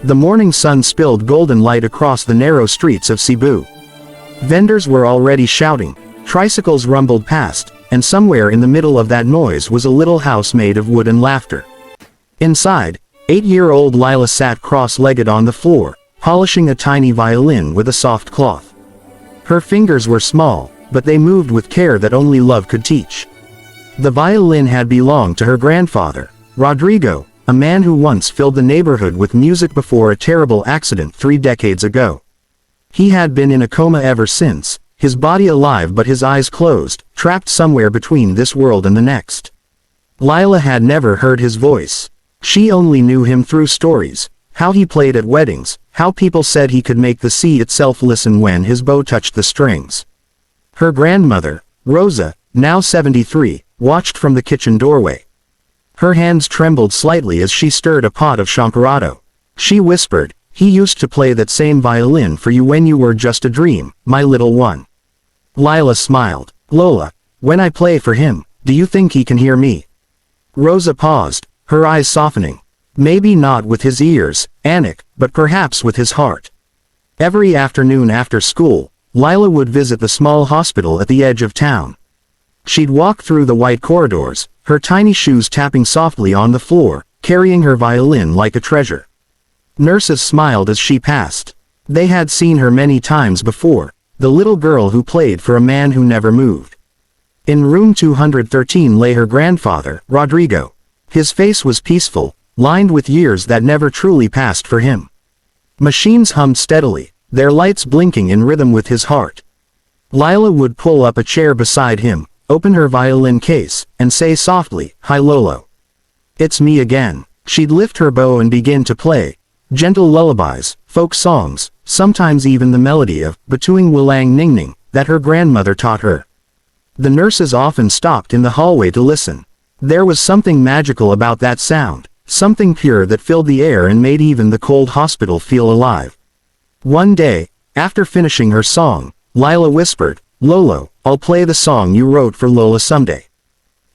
The morning sun spilled golden light across the narrow streets of Cebu. Vendors were already shouting, tricycles rumbled past, and somewhere in the middle of that noise was a little house made of wood and laughter. Inside, 8-year-old Lila sat cross-legged on the floor, polishing a tiny violin with a soft cloth. Her fingers were small, but they moved with care that only love could teach. The violin had belonged to her grandfather, Rodrigo, a man who once filled the neighborhood with music before a terrible accident 3 decades ago. He had been in a coma ever since, his body alive but his eyes closed, trapped somewhere between this world and the next. Lila had never heard his voice. She only knew him through stories, how he played at weddings, how people said he could make the sea itself listen when his bow touched the strings. Her grandmother, Rosa, now 73, watched from the kitchen doorway. Her hands trembled slightly as she stirred a pot of champorado. She whispered, "He used to play that same violin for you when you were just a dream, my little one." Lila smiled. "Lola, when I play for him, do you think he can hear me?" Rosa paused, her eyes softening. "Maybe not with his ears, Anik, but perhaps with his heart." Every afternoon after school, Lila would visit the small hospital at the edge of town. She'd walk through the white corridors, her tiny shoes tapping softly on the floor, carrying her violin like a treasure. Nurses smiled as she passed. They had seen her many times before, the little girl who played for a man who never moved. In room 213 lay her grandfather, Rodrigo. His face was peaceful, lined with years that never truly passed for him. Machines hummed steadily, their lights blinking in rhythm with his heart. Lila would pull up a chair beside him, open her violin case, and say softly, "Hi Lolo. It's me again." She'd lift her bow and begin to play. Gentle lullabies, folk songs, sometimes even the melody of Batuing Wilang Ningning that her grandmother taught her. The nurses often stopped in the hallway to listen. There was something magical about that sound, something pure that filled the air and made even the cold hospital feel alive. One day, after finishing her song, Lila whispered, "Lolo, I'll play the song you wrote for Lola someday.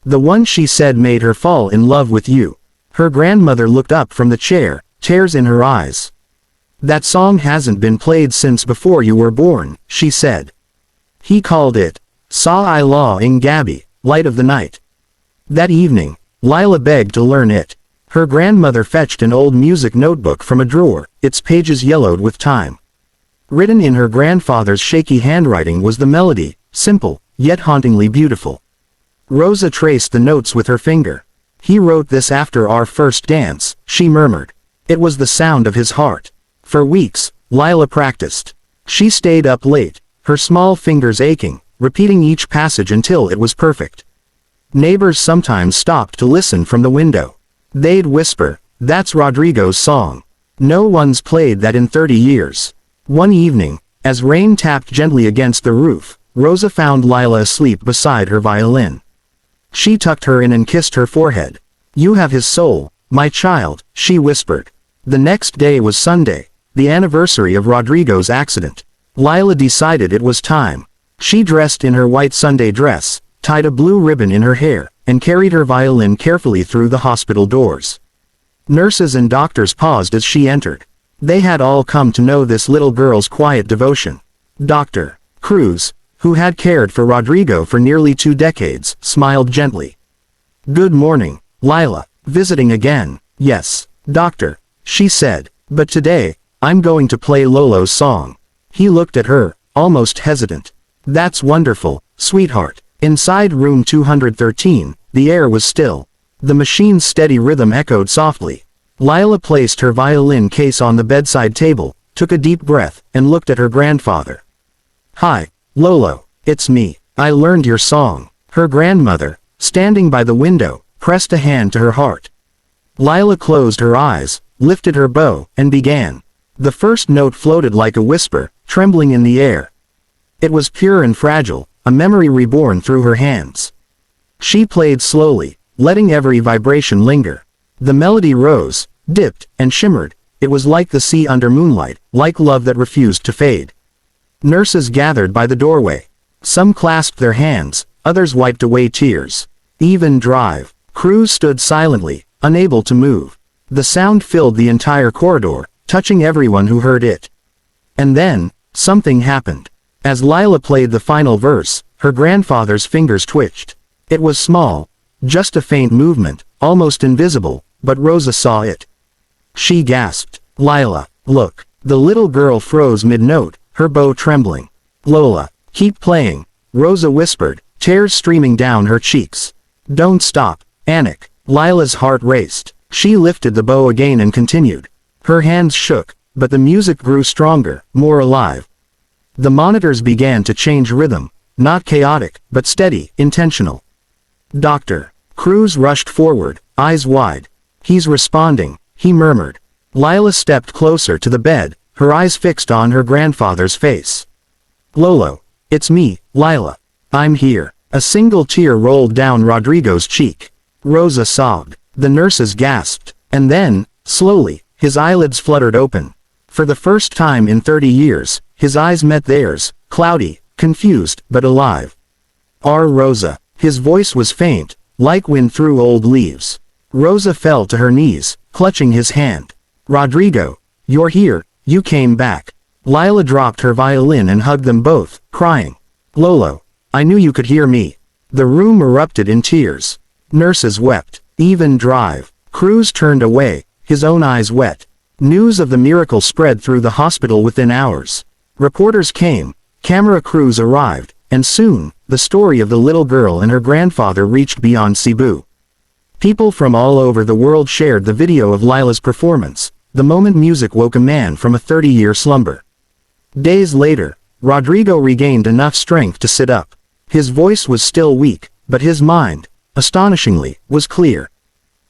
The one she said made her fall in love with you." Her grandmother looked up from the chair, tears in her eyes. "That song hasn't been played since before you were born," she said. He called it, "Sa I La Ing Gabi, Light of the Night." That evening, Lila begged to learn it. Her grandmother fetched an old music notebook from a drawer, its pages yellowed with time. Written in her grandfather's shaky handwriting was the melody, simple, yet hauntingly beautiful. Rosa traced the notes with her finger. "He wrote this after our first dance," she murmured. It was the sound of his heart. For weeks, Lila practiced. She stayed up late, her small fingers aching, repeating each passage until it was perfect. Neighbors sometimes stopped to listen from the window. They'd whisper, "That's Rodrigo's song. No one's played that in 30 years. One evening, as rain tapped gently against the roof, Rosa found Lila asleep beside her violin. She tucked her in and kissed her forehead. "You have his soul, my child," she whispered. The next day was Sunday, the anniversary of Rodrigo's accident. Lila decided it was time. She dressed in her white Sunday dress, tied a blue ribbon in her hair, and carried her violin carefully through the hospital doors. Nurses and doctors paused as she entered. They had all come to know this little girl's quiet devotion. Dr. Cruz, who had cared for Rodrigo for nearly 2 decades, smiled gently. "Good morning, Lila. Visiting again?" "Yes, doctor," she said, "but today, I'm going to play Lolo's song." He looked at her, almost hesitant. "That's wonderful, sweetheart." Inside room 213, the air was still. The machine's steady rhythm echoed softly. Lila placed her violin case on the bedside table, took a deep breath, and looked at her grandfather. "Hi, Lolo, it's me. I learned your song." Her grandmother, standing by the window, pressed a hand to her heart. Lila closed her eyes, lifted her bow, and began. The first note floated like a whisper, trembling in the air. It was pure and fragile, a memory reborn through her hands. She played slowly, letting every vibration linger. The melody rose, dipped, and shimmered. It was like the sea under moonlight, like love that refused to fade. Nurses gathered by the doorway. Some clasped their hands, others wiped away tears. Even Cruz stood silently, unable to move. The sound filled the entire corridor, touching everyone who heard it. And then, something happened. As Lila played the final verse, her grandfather's fingers twitched. It was small, just a faint movement, almost invisible, but Rosa saw it. She gasped, "Lila, look." The little girl froze mid-note, her bow trembling. "Lola, keep playing," Rosa whispered, tears streaming down her cheeks. "Don't stop, Anik." Lila's heart raced. She lifted the bow again and continued. Her hands shook, but the music grew stronger, more alive. The monitors began to change rhythm, not chaotic, but steady, intentional. "Doctor." Cruz rushed forward, eyes wide. "He's responding," he murmured. Lila stepped closer to the bed, her eyes fixed on her grandfather's face. "Lolo, it's me, Lila. I'm here." A single tear rolled down Rodrigo's cheek. Rosa sobbed. The nurses gasped. And then, slowly, his eyelids fluttered open. For the first time in 30 years, his eyes met theirs, cloudy, confused, but alive. "Our Rosa." His voice was faint, like wind through old leaves. Rosa fell to her knees, clutching his hand. "Rodrigo, you're here, you came back." Lila dropped her violin and hugged them both, crying. "Lolo, I knew you could hear me." The room erupted in tears. Nurses wept. Even Drive. Cruz turned away, his own eyes wet. News of the miracle spread through the hospital within hours. Reporters came, camera crews arrived, and soon, the story of the little girl and her grandfather reached beyond Cebu. People from all over the world shared the video of Lila's performance, the moment music woke a man from a 30-year slumber. Days later, Rodrigo regained enough strength to sit up. His voice was still weak, but his mind, astonishingly, was clear.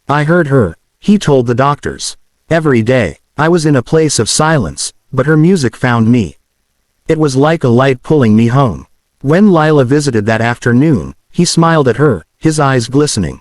"I heard her," he told the doctors. "Every day, I was in a place of silence, but her music found me. It was like a light pulling me home." When Lila visited that afternoon, he smiled at her, his eyes glistening.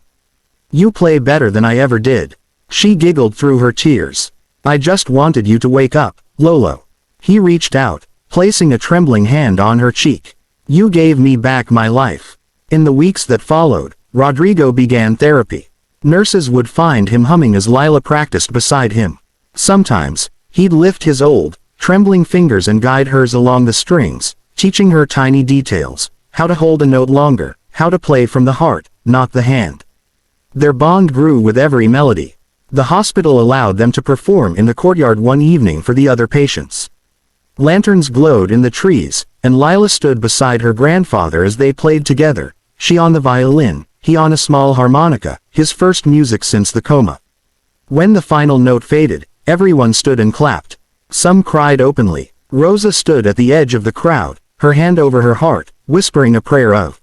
"You play better than I ever did." She giggled through her tears. "I just wanted you to wake up, Lolo." He reached out, placing a trembling hand on her cheek. "You gave me back my life." In the weeks that followed, Rodrigo began therapy. Nurses would find him humming as Lila practiced beside him. Sometimes, he'd lift his old, trembling fingers and guide hers along the strings, teaching her tiny details, how to hold a note longer, how to play from the heart, not the hand. Their bond grew with every melody. The hospital allowed them to perform in the courtyard one evening for the other patients. Lanterns glowed in the trees, and Lila stood beside her grandfather as they played together, she on the violin, he on a small harmonica, his first music since the coma. When the final note faded, everyone stood and clapped. Some cried openly. Rosa stood at the edge of the crowd, her hand over her heart, whispering a prayer of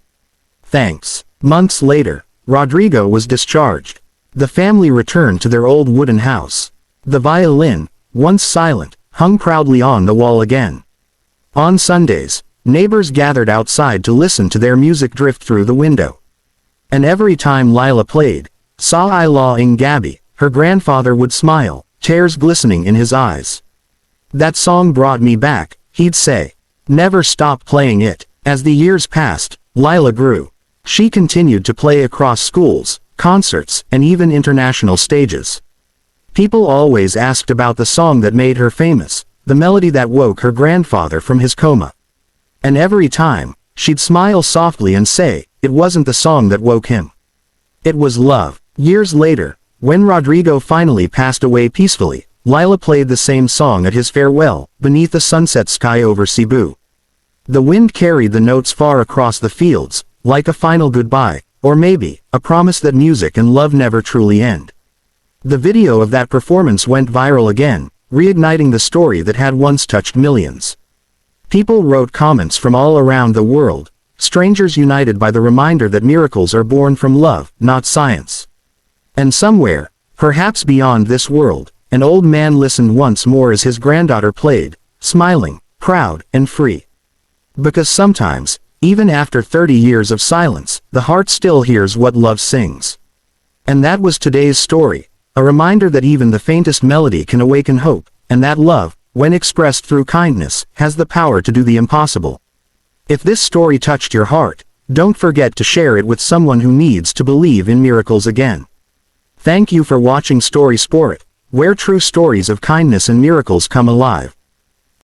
thanks. Months later, Rodrigo was discharged. The family returned to their old wooden house. The violin, once silent, hung proudly on the wall again. On Sundays, neighbors gathered outside to listen to their music drift through the window. And every time Lila played, "Sa Ila ng Gabi," her grandfather would smile, tears glistening in his eyes. "That song brought me back," he'd say. "Never stop playing it." As the years passed, Lila grew. She continued to play across schools, concerts, and even international stages. People always asked about the song that made her famous, the melody that woke her grandfather from his coma. And every time, she'd smile softly and say, it wasn't the song that woke him. It was love. Years later, when Rodrigo finally passed away peacefully, Lila played the same song at his farewell, beneath the sunset sky over Cebu. The wind carried the notes far across the fields, like a final goodbye, or maybe, a promise that music and love never truly end. The video of that performance went viral again, reigniting the story that had once touched millions. People wrote comments from all around the world, strangers united by the reminder that miracles are born from love, not science. And somewhere, perhaps beyond this world, an old man listened once more as his granddaughter played, smiling, proud, and free. Because sometimes, even after 30 years of silence, the heart still hears what love sings. And that was today's story, a reminder that even the faintest melody can awaken hope, and that love, when expressed through kindness, has the power to do the impossible. If this story touched your heart, don't forget to share it with someone who needs to believe in miracles again. Thank you for watching Story Sporut. where true stories of kindness and miracles come alive.